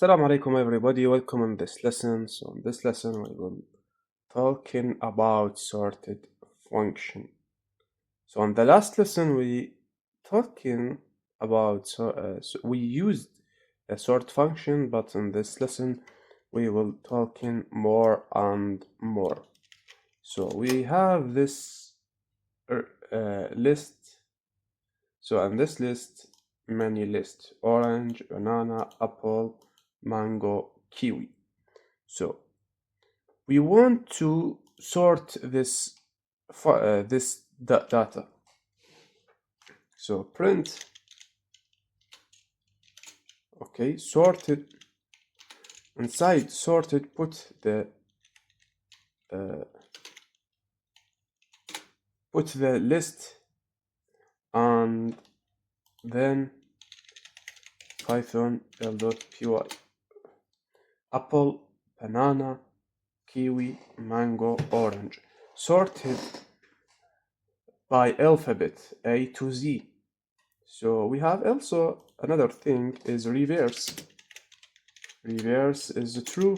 Assalamu alaikum everybody, welcome on this lesson. So in this lesson we will talking about sorted function. So on the last lesson we talking about we used a sort function, but in this lesson we will talking more and more. So we have this list. So in this list, many lists: orange, banana, apple, mango, kiwi. So we want to sort this data. So print, okay, sorted. Inside sorted, put the list, and then Python l.py apple, banana, kiwi, mango, orange, sorted by alphabet A to Z. So we have also another thing is reverse. Reverse is true.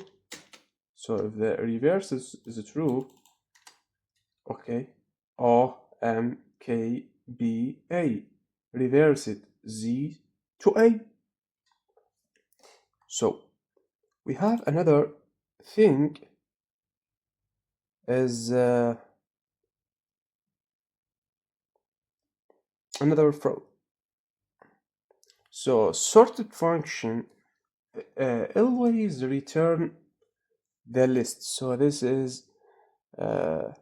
So if the reverse is true, okay, O M K B A, reverse it Z to A. So we have another thing is another flow. So sorted function always return the list. So this is a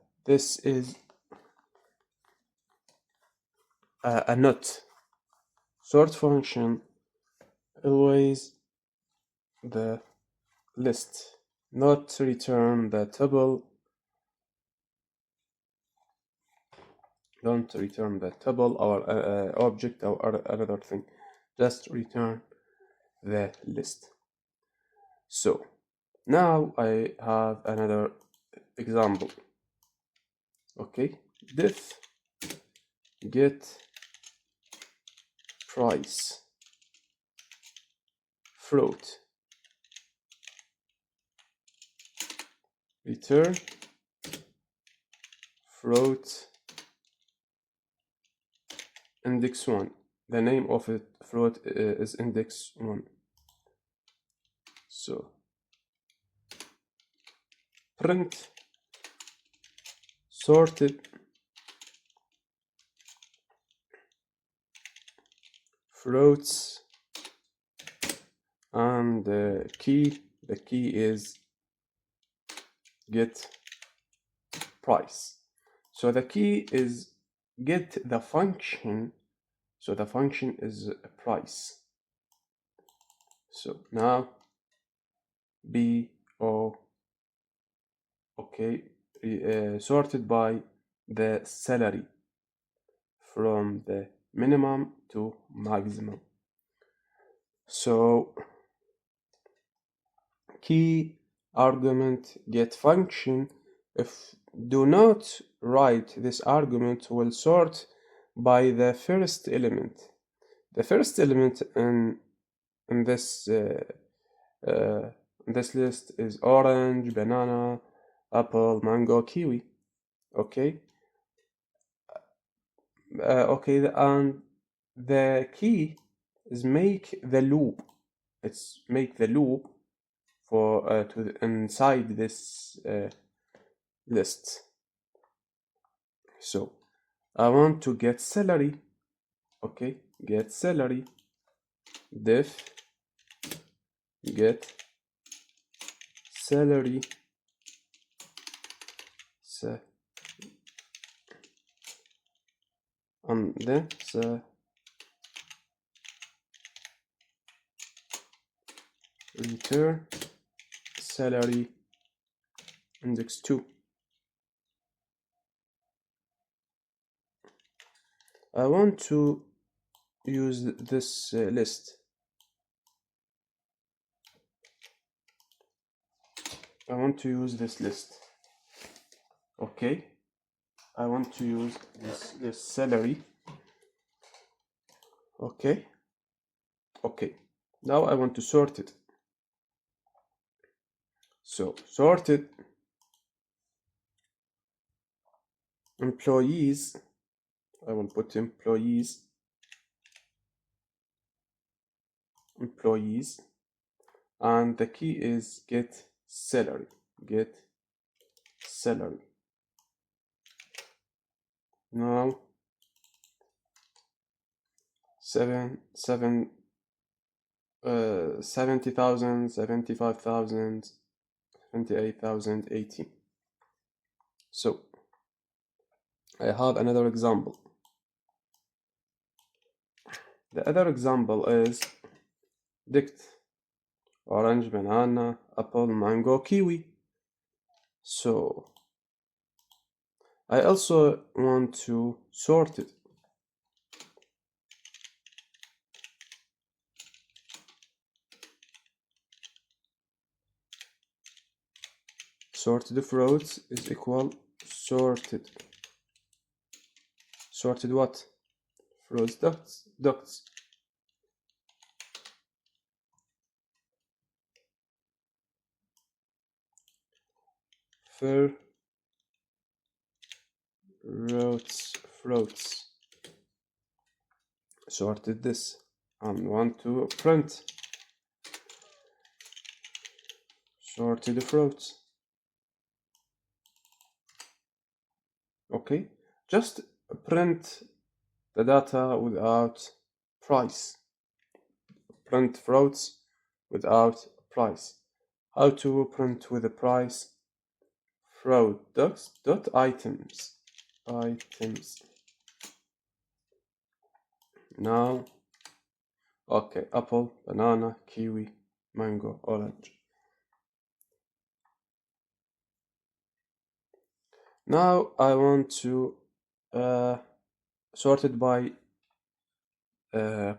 not. Sort function always the list, not return the table. Don't return the table or object or another thing. Just return the list. So now I have another example. Okay, diff get price float, return float index 1. The name of it float is index 1. So print sorted floats, and the key is get price. So the key is get the function. So the function is price. So now sorted by the salary from the minimum to maximum. So key argument get function. If do not write this argument, will sort by the first element. The first element in this list is orange, banana, apple, mango, kiwi. Okay. Okay, and the key is make the loop. It's make the loop for inside this list. So I want to get salary. Okay, get salary, diff get salary, and then return salary index 2. I want to use this list. I want to use this list. Okay, I want to use this salary. Okay, now I want to sort it. So sorted employees, I will put employees, and the key is get salary. Now 70,000, 75,000, 78,000, 18. So I have another example. The other example is dict orange, banana, apple, mango, kiwi. So I also want to sort it. Sorted fruits is equal sorted. Sorted what? Fruits ducts. Fur fruits. Sorted this and want to print. Sorted fruits. Okay, just print the data without price. Print fruits without price. How to print with a price? Fruit dot items. Now, okay, apple, banana, kiwi, mango, orange. Now I want to sort it by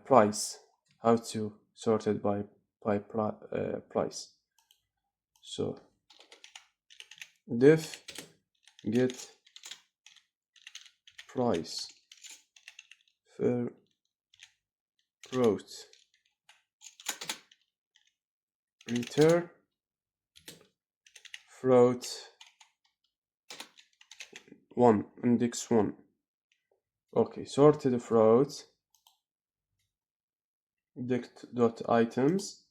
price. How to sort it by price? So diff get price for fruit, return fruit 1, index 1. Okay, sorted fruit dict.items,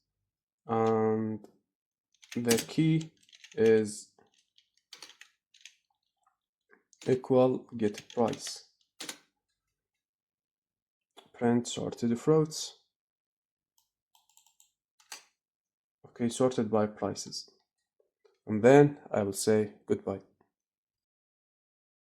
and the key is equal get price. Print sorted fruits. Okay, sorted by prices. And then I will say goodbye.